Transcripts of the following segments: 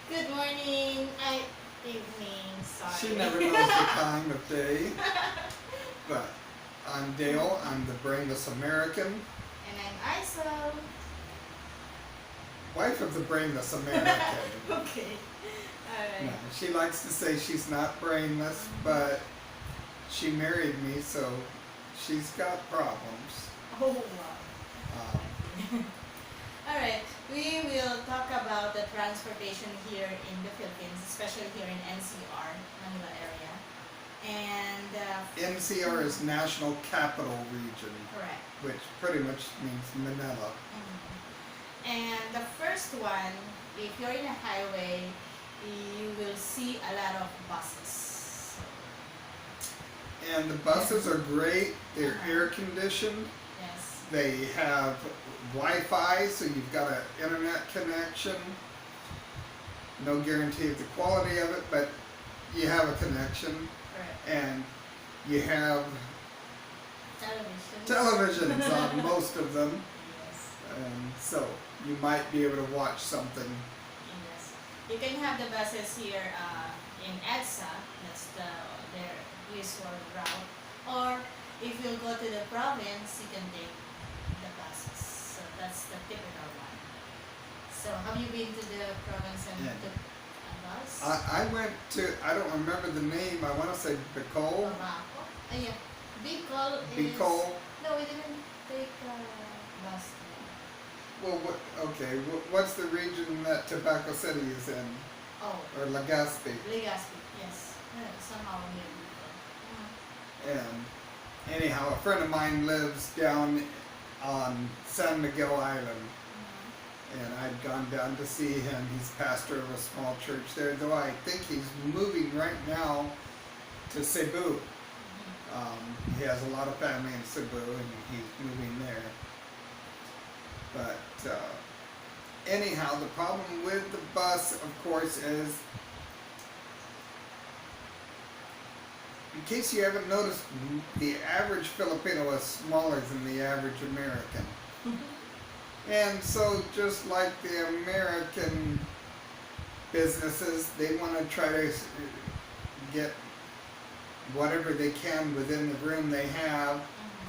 Good morning. Evening. Sorry. She never knows the time of day. But I'm Dale. I'm the Brainless American, And I'm Isel. wife of the Brainless American. Okay. No, Alright. she likes to say she's not brainless, but she married me, so she's got problems. Oh wow. Um, Alright. We will talk about the transportation here in the Philippines, especially here in NCR, Manila area. And NCR is National Capital Region, correct. which pretty much means Manila. And the first one, if you're in a highway, you will see a lot of buses. And the buses are great. They're Uh-huh. air conditioned. Yes. They have Wi-Fi, so you've got an internet connection. No guarantee of the quality of it, but you have a connection. Correct. And you have Television. televisions on most of them, Yes. and so you might be able to watch something. Yes. You can have the buses here in EDSA, that's their usual route. Or if you go to the province, you can take the buses. So that's the typical one. So have you been to the province and Yeah. took a bus? I went to, I don't remember the name, I want to say Bicol. Baco? Yeah. Bicol is... Bicol. No, we didn't take a bus. Well, okay, what's the region that Tobacco City is in? Oh, Or Legazpi? Legazpi, yes. Somehow near Bicol. And anyhow, a friend of mine lives down on San Miguel Island, and I'd gone down to see him. He's pastor of a small church there, though I think he's moving right now to Cebu. He has a lot of family in Cebu, and he's moving there. But anyhow, the problem with the bus, of course, is, in case you haven't noticed, the average Filipino is smaller than the average American. And so just like the American businesses, they want to try to get whatever they can within the room they have.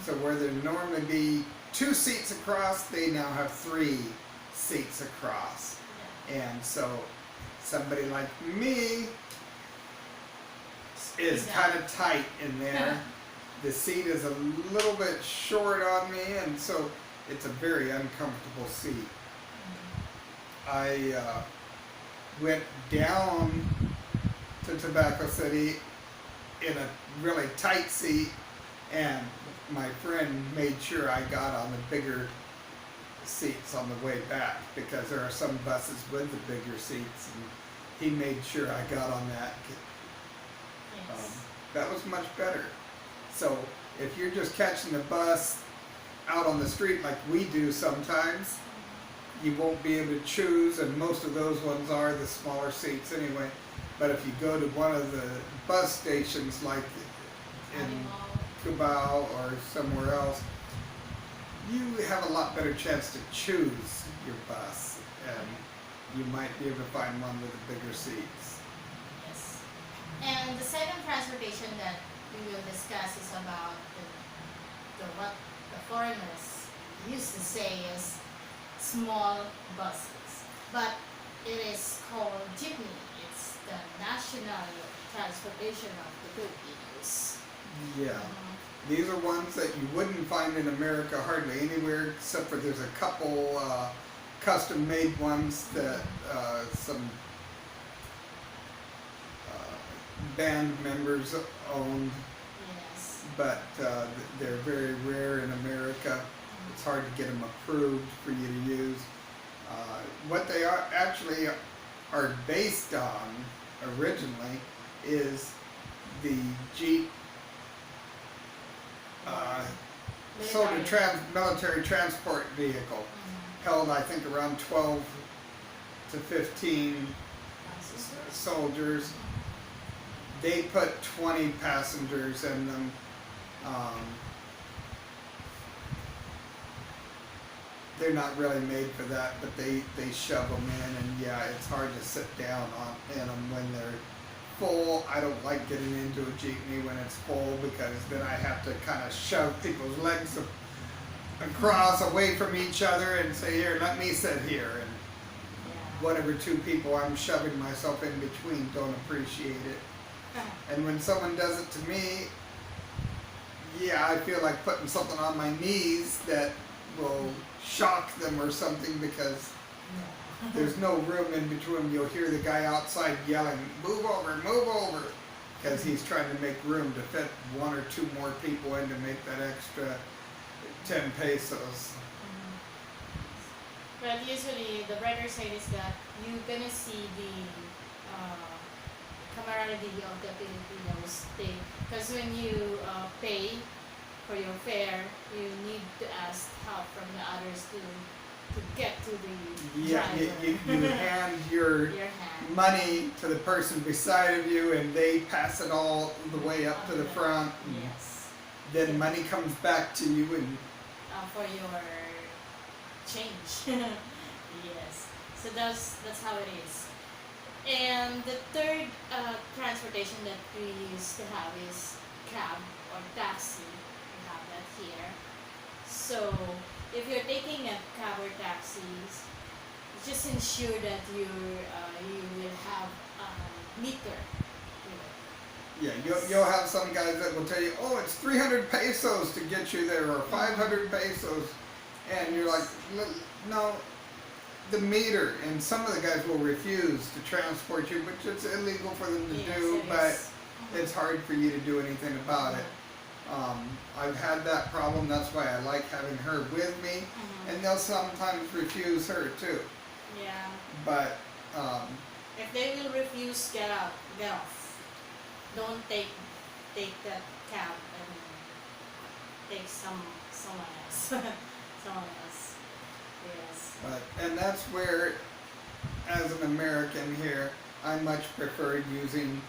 So where there'd normally be 2 seats across, they now have 3 seats across. And so somebody like me is kind of tight in there. The seat is a little bit short on me, and so it's a very uncomfortable seat. I went down to Tobacco City in a really tight seat, and my friend made sure I got on the bigger seats on the way back, because there are some buses with the bigger seats, and he made sure I got on that. Yes. That was much better. So if you're just catching the bus out on the street like we do sometimes, you won't be able to choose, and most of those ones are the smaller seats anyway. But if you go to one of the bus stations like in Cubao or somewhere else, you have a lot better chance to choose your bus, and you might be able to find one with the bigger seats. Yes. And the second transportation that we will discuss is about what the foreigners used to say is small buses. But it is called jeepney. It's the national transportation of the Filipinos. Yeah. These are ones that you wouldn't find in America hardly anywhere, except for there's a couple custom-made ones that some band members owned, Yes. but they're very rare in America. It's hard to get them approved for you to use. What they are actually are based on originally is the Jeep military transport vehicle, held I think around 12 to 15 soldiers. They put 20 passengers in them. they're not really made for that, but they shove them in, and yeah, it's hard to sit down in them when they're full. I don't like getting into a jeepney when it's full because then I have to kind of shove people's legs across away from each other and say, here, let me sit here. And Yeah. whatever two people I'm shoving myself in between don't appreciate it. And when someone does it to me, yeah, I feel like putting something on my knees that will shock them or something because Yeah. there's no room in between. You'll hear the guy outside yelling, move over, because he's trying to make room to fit one or two more people in to make that extra 10 pesos. Well, usually the brighter side is that you're gonna see the camaraderie of the Filipinos. Because when you pay for your fare, you need to ask help from the others to get to the Yeah, driver. you hand your Your hand. money to the person beside of you and they pass it all the way up to the front. Yes. Then money comes back to you and For your change. Yes. So that's how it is. And the third transportation that we used to have is cab or taxi. We have that here. So if you're taking a cab or taxis, just ensure that you will have a meter. yeah, you'll have some guys that will tell you, oh, it's 300 pesos to get you there or 500 pesos. And you're like, no, the meter. And some of the guys will refuse to transport you, which it's illegal for them to do, but it's hard for you to do anything about it. I've had that problem. That's why I like having her with me. And they'll sometimes refuse her too. Yeah. But If they will refuse, get out, get off. Don't take that cab and take someone else. Someone else. Yes. and that's where, as an American here, I much preferred using.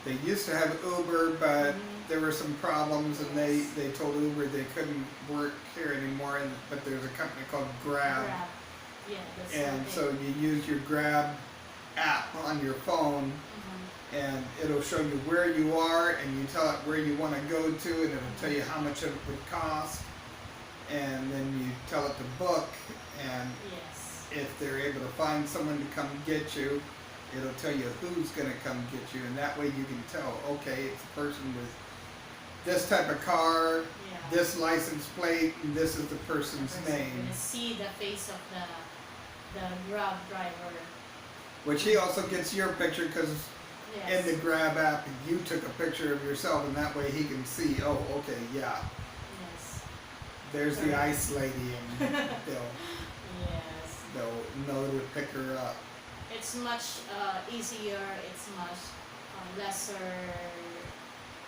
They used to have Uber, but there were some problems, and they told Uber they couldn't work here anymore. But there's a company called Grab. Grab. Yeah, that's And okay. so you use your Grab app on your phone, and it'll show you where you are, and you tell it where you want to go to, and it'll tell you how much it would cost, and then you tell it to book, and Yes. if they're able to find someone to come get you, it'll tell you who's going to come get you, and that way you can tell, okay, it's a person with this type of car, Yeah. this license plate, and this is the person's Person name. gonna see the face of the Grab driver. Which he also gets your picture because Yes. in the Grab app you took a picture of yourself, and that way he can see, oh, okay, yeah, Yes. there's the Correct. ice lady, and Yes. they'll know to pick her up. It's much easier. It's much lesser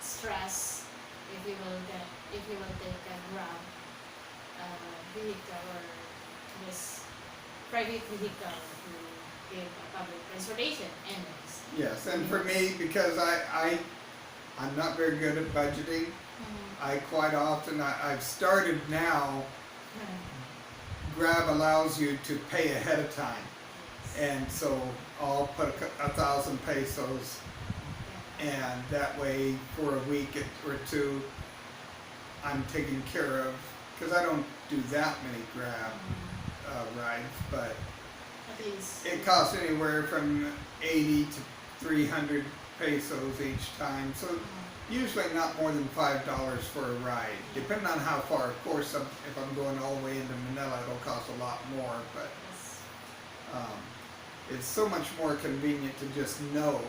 stress if you will take a Grab vehicle or this private vehicle to give a public transportation. Anyways. Yes, and for me, because I'm not very good at budgeting, I quite often, I've started now, Grab allows you to pay ahead of time. And so I'll put 1,000 pesos, and that way for a week or two, I'm taken care of, because I don't do that many Grab rides, but At least. it costs anywhere from 80 to 300 pesos each time, so usually not more than $5 for a ride, depending on how far. Of course, if I'm going all the way into Manila, it'll cost a lot more, but Yes. it's so much more convenient to just know.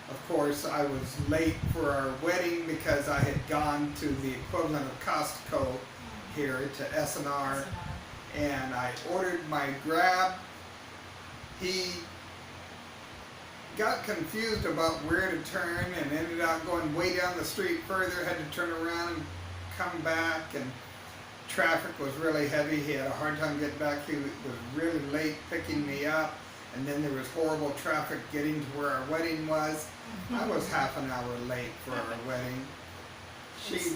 Of course, I was late for our wedding because I had gone to the equivalent of Costco here to SNR, and I ordered my Grab. He got confused about where to turn and ended up going way down the street further, had to turn around and come back, and traffic was really heavy. He had a hard time getting back. He was really late picking me up, and then there was horrible traffic getting to where our wedding was. I was half an hour late for our wedding. She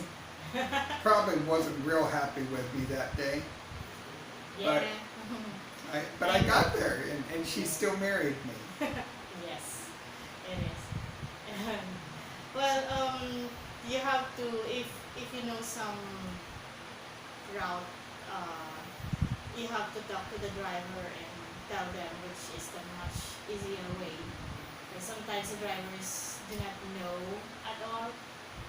probably wasn't real happy with me that day. Yeah. But I got there, and she still married me. Yes, it is. And, well, you have to if you know some route, you have to talk to the driver and tell them which is the much easier way. Because sometimes the drivers do not know at all.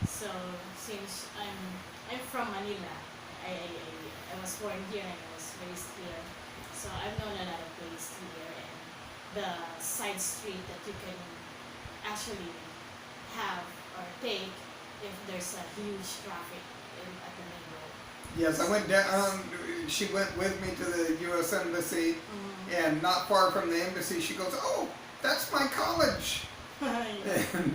So since I'm from Manila, I was born here and I was raised here. So I've known a lot of places here and the side street that you can actually have or take if there's a huge traffic at the main road. Yes, I went down. She went with me to the U.S. Embassy, and not far from the embassy, she goes, "Oh, that's my college." Yes. And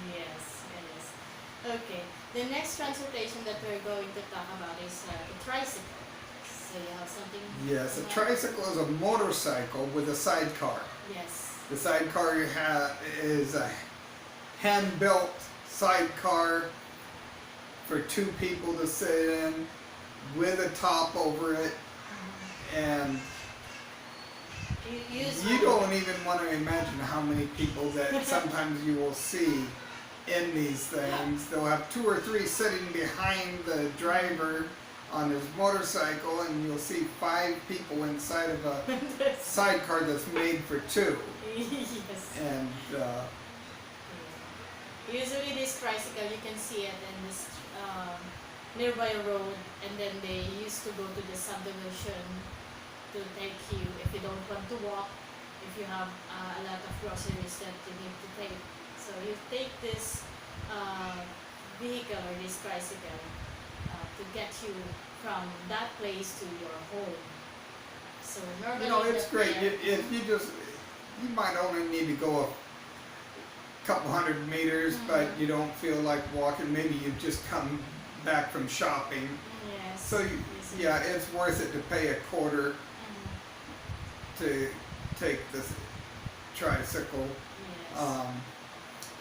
Yes, it is. Okay. The next transportation that we're going to talk about is the tricycle. So you have something? yes, a in mind? tricycle is a motorcycle with a sidecar. Yes. The sidecar is a hand-built sidecar for two people to sit in, with a top over it, and you don't even want to imagine how many people that sometimes you will see in these things. They'll have two or three sitting behind the driver on his motorcycle, and you'll see 5 people inside of a sidecar that's made for 2. Yes. And Usually this tricycle, you can see it in this nearby road, and then they used to go to the subdivision to take you if you don't want to walk, if you have a lot of groceries that you need to take. So you take this vehicle or this tricycle to get you from that place to your home. So normally it's great. If you might only need to go a couple hundred meters, but you don't feel like walking. Maybe you've just come back from shopping. Yes. So yeah, it's worth it to pay a quarter to take this tricycle. Yes.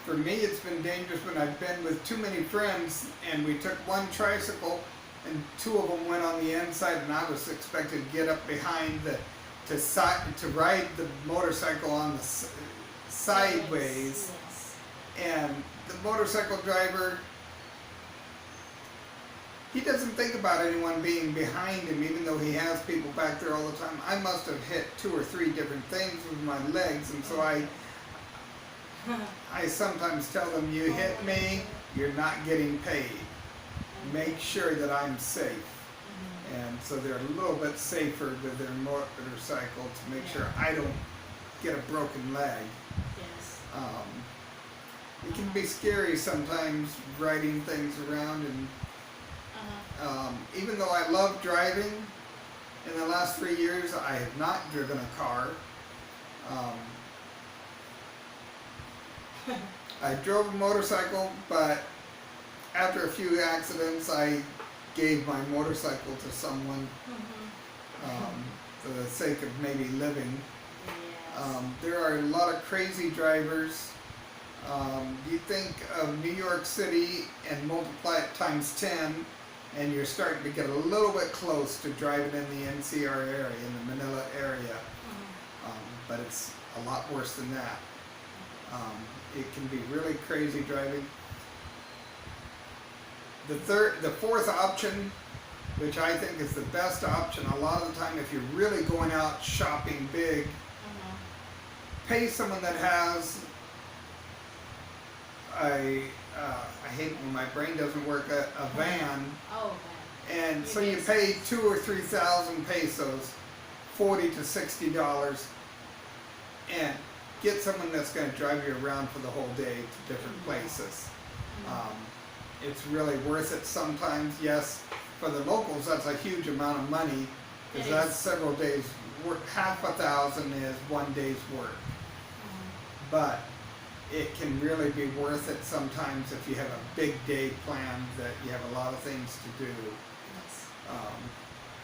For me, it's been dangerous when I've been with too many friends, and we took one tricycle, and 2 of them went on the inside, and I was expected to get up behind to ride the motorcycle on the sideways, Yes. and the motorcycle driver, he doesn't think about anyone being behind him, even though he has people back there all the time. I must have hit 2 or 3 different things with my legs, and so I sometimes tell them, you hit me, you're not getting paid. Make sure that I'm safe. And so they're a little bit safer with their motorcycle to make sure I don't get a broken leg. Yes. It can be scary sometimes riding things around, and even though I love driving, in the last 3 years I have not driven a car. I drove a motorcycle, but after a few accidents I gave my motorcycle to someone for the sake of maybe living. Yes. There are a lot of crazy drivers. You think of New York City and multiply it times 10, and you're starting to get a little bit close to driving in the NCR area, in the Manila area. But it's a lot worse than that. It can be really crazy driving. The fourth option, which I think is the best option, a lot of the time if you're really going out shopping big, pay someone that has I hate when my brain doesn't work, a van, Oh, and so you pay 2,000 or 3,000 pesos, $40 to $60, and get someone that's going to drive you around for the whole day to different places. It's really worth it sometimes. Yes, for the locals that's a huge amount of money, because It that's is. several days work. Half $1,000 is 1 day's work, but it can really be worth it sometimes if you have a big day planned, that you have a lot of things to do. Yes. Um,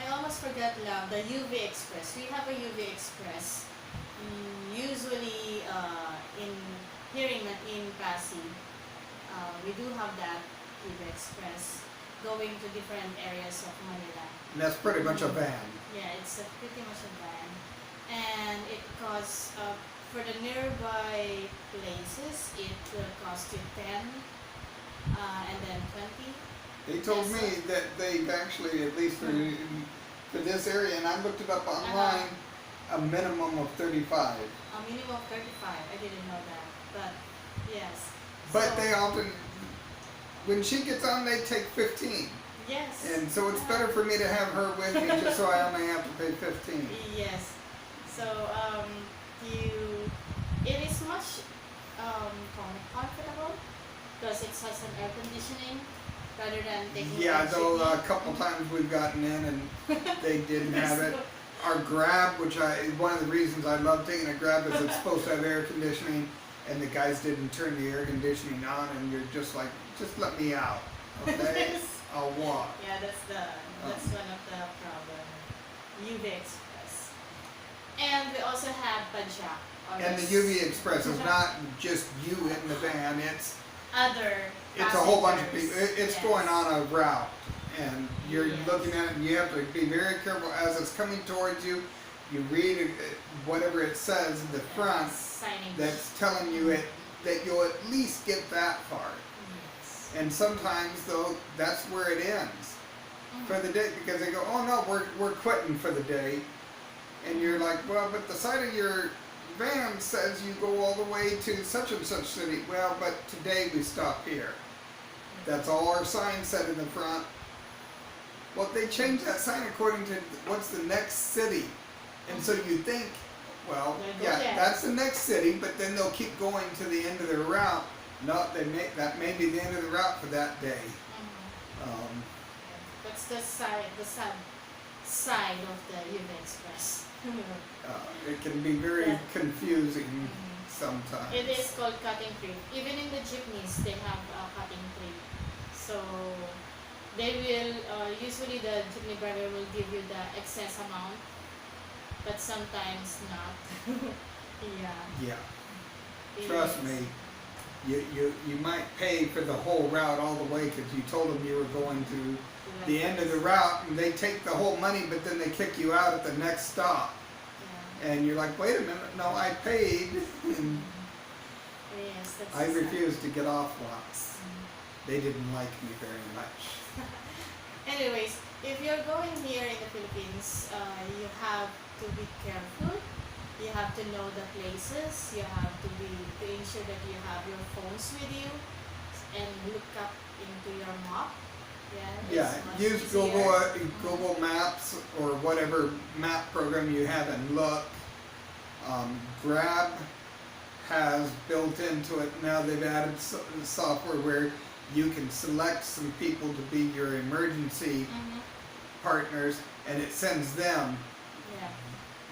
I almost forgot now, the UV Express. We have a UV Express. Usually in here in Pasig, we do have that UV Express. going to different areas of Manila. And that's pretty much a van. Yeah, it's pretty much a van, and it costs for the nearby places. It will cost you 10, and then 20. They told Yes, me that they've actually, at least for this area, and I looked it up online, a minimum of 35. A minimum of 35. I didn't know that, but yes. But So, they often, when she gets on, they take 15. yes. And so it's better for me to have her with me just so I only have to pay 15. Yes. So it is much comfortable because it has an air conditioning rather than taking Yeah, a though a jeepney. couple times we've gotten in and they didn't have it. Our Grab, which one of the reasons I love taking a Grab is it's supposed to have air conditioning, and the guys didn't turn the air conditioning on, and you're just like, just let me out, okay? Yes. I'll walk. Yeah, that's one of the problem. UV Express, and we also have Pajak. And the UV Express is not just you in the van; it's other. a whole bunch of passengers. people. It's Yes. going on a route, and you're Yes. looking at it, and you have to be very careful as it's coming towards you. You read whatever it says in the front Signage. that's telling you that you'll at least get that far. Yes. And sometimes, though, that's where it ends for the day, because they go, "Oh no, we're quitting for the day," and you're like, "Well, but the side of your van says you go all the way to such and such city." Well, but today we stop here. That's all our sign said in the front. Well, they changed that sign according to what's the next city, and so you think, well, They'll go yeah, there. that's the next city, but then they'll keep going to the end of their route. No, that may be the end of the route for that day. That's the sad side of the UV Express. It can be very Yeah. confusing sometimes. It is called cutting trip. Even in the jeepneys, they have a cutting trip. So they will usually the jeepney driver will give you the excess amount, but sometimes not. Yeah. Yeah, it trust is. me. You might pay for the whole route all the way because you told them you were going to the end of the route, and they take the whole money, but then they kick you out at the next stop, Yeah. and you're like, "Wait a minute, no, I paid." And Yes, that's I sad. refused to get off once. Mm. They didn't like me very much. Anyways, if you're going here in the Philippines, you have to be careful. You have to know the places. You have to ensure that you have your phones with you and look up into your map. Yeah. Yeah, it's much use easier. Google Maps or whatever map program you have and look. Grab has built into it now. They've added software where you can select some people to be your emergency Mhm. partners, and it sends them Yeah.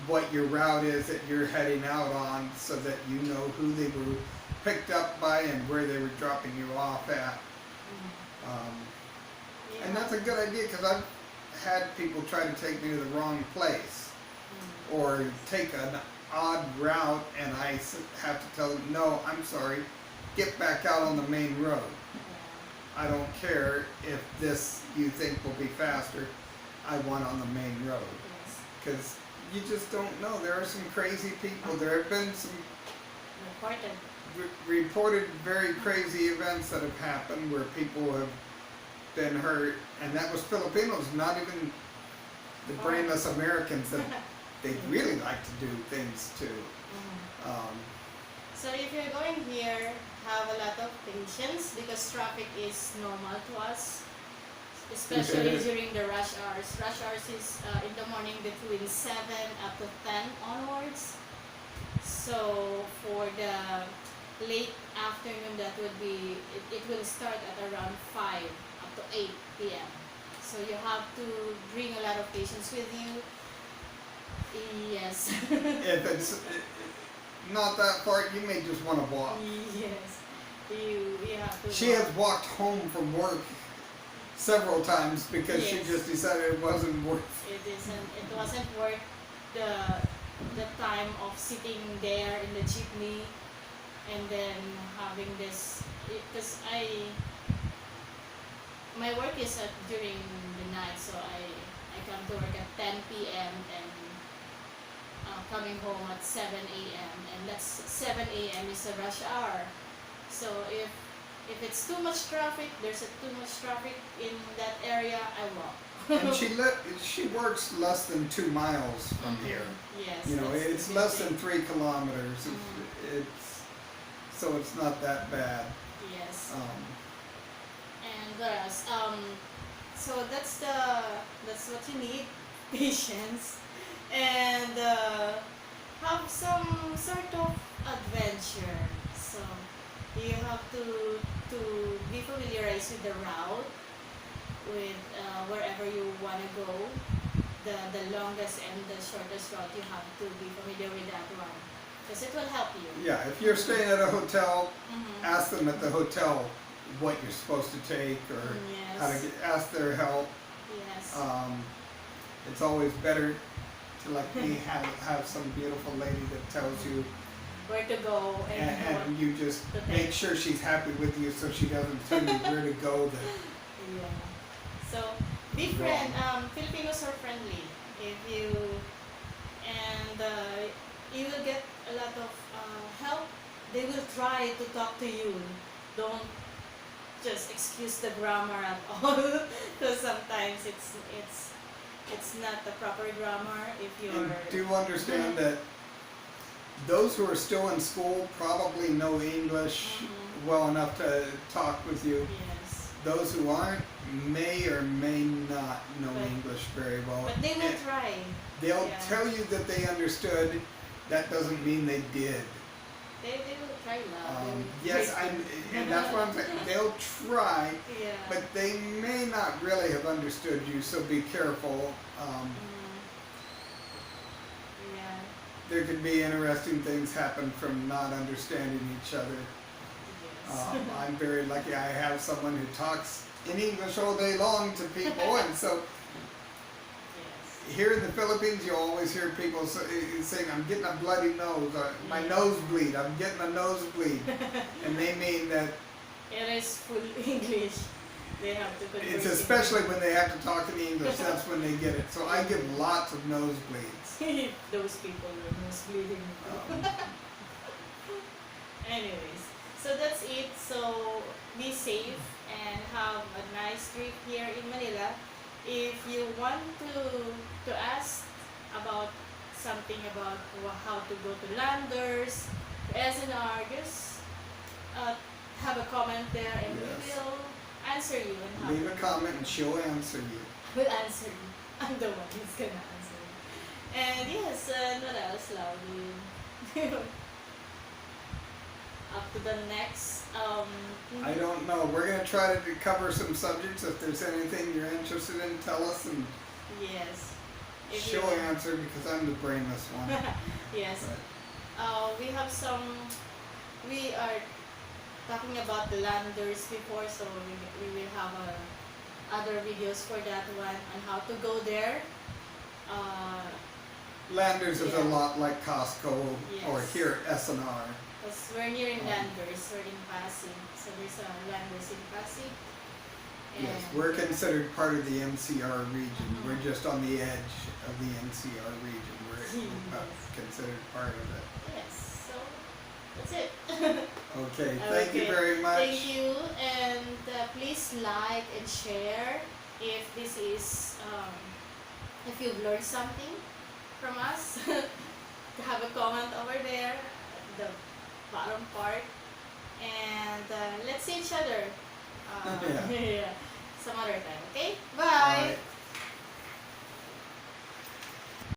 what your route is that you're heading out on, so that you know who they were picked up by and where they were dropping you off at. Mhm. And Yeah. that's a good idea, because I've had people try to take me to the wrong place Mhm. or take an odd route, and I have to tell them, "No, I'm sorry, get back out on the main road. Yeah. I don't care if this you think will be faster. I want on the main road." Yes. Because you just don't know. There are some crazy people. There have been some Important. reported very crazy events that have happened where people have been hurt, and that was Filipinos, not even the brainless Americans that they really like to do things to. Mhm. So if you're going here, have a lot of patience because traffic is normal to us, especially during the rush hours. Rush hours is in the morning between 7 up to 10 onwards. So for the late afternoon, that would be, it will start at around 5 up to 8 p.m. So you have to bring a lot of patience with you. Yes. If it's not that far, you may just want to walk. Yes. You have to She has walked home from work several times because she Yes. just decided it wasn't worth It wasn't worth the time of sitting there in the jeepney and then having this, because I, my work is during the night, so I come to work at 10 p.m. and coming home at 7 a.m. and that's 7 a.m. is a rush hour. So if it's too much traffic, too much traffic in that area, I walk. And she works less than 2 miles from here. Yes. You know, that's it's the less thing. than 3 kilometers. It's so it's not that bad. Yes. Um, And what else? So that's what you need, patience, and have some sort of adventure. So you have to be familiarized with the route, with wherever you wanna go. The longest and the shortest route, you have to be familiar with that one, because it will help you. yeah, if you're staying at a hotel, Mm-hmm. ask them at the hotel what you're supposed to take or Yes. how to ask their help. Yes. It's always better to, like me, have some beautiful lady that tells you, Where to go and what. and you just to make take. sure she's happy with you, so she doesn't tell you where to go. That Yeah. So be friend. Filipinos are friendly. If you and you will get a lot of help. They will try to talk to you. Don't just excuse the grammar at all, because sometimes it's not the proper grammar if you're. and do understand that those who are still in school probably know English Mhm. well enough to talk with you. Yes. Those who aren't may or may not know But- English very well. But they will And try. they'll Yeah. tell you that they understood. That doesn't mean they did. They will try now. They will Yes, try. and that's what I'm saying. They'll try, Yeah. but they may not really have understood you. So be careful. Yeah. There could be interesting things happen from not understanding each other. Yes. I'm very lucky. I have someone who talks in English all day long to people, and so Yes. here in the Philippines, you always hear people saying, "I'm getting a bloody nose," or, "My nosebleed. I'm getting a nosebleed," and they mean that It is full English. They have to converse. it's especially when they have to talk in English. That's when they get it. So I give lots of nosebleeds. Those people are most bleeding. Anyways, so that's it. So be safe and have a nice trip here in Manila. If you want to ask about something about how to go to Landers, to SNR, just have a comment there, and Yes. we will answer you and how Leave a comment, and she'll answer you. We'll answer you. I'm the one who's gonna answer you. And yes, what else, Lovely? Up to the next. I don't know. We're gonna try to cover some subjects. If there's anything you're interested in, tell us, and Yes. If she'll you- answer because I'm the brainless one. Yes. But We have some. We are talking about the landers before, so we will have other videos for that one on how to go there. Landers is a Yeah. lot like Costco or Yes. here at SNR. Because we're near in Landers, we're in Pasig. So there's a Landers in Pasig. Yes, And- we're considered part of the NCR region. Mhm. We're just on the edge of the NCR region. We're Yes. considered part of it. Yes, so that's it. Okay, thank you Okay, very much. Thank you, and please like and share if this is, if you've learned something from us. Have a comment over there, the bottom part, and let's see each other Yeah. yeah, some other time. Okay, bye.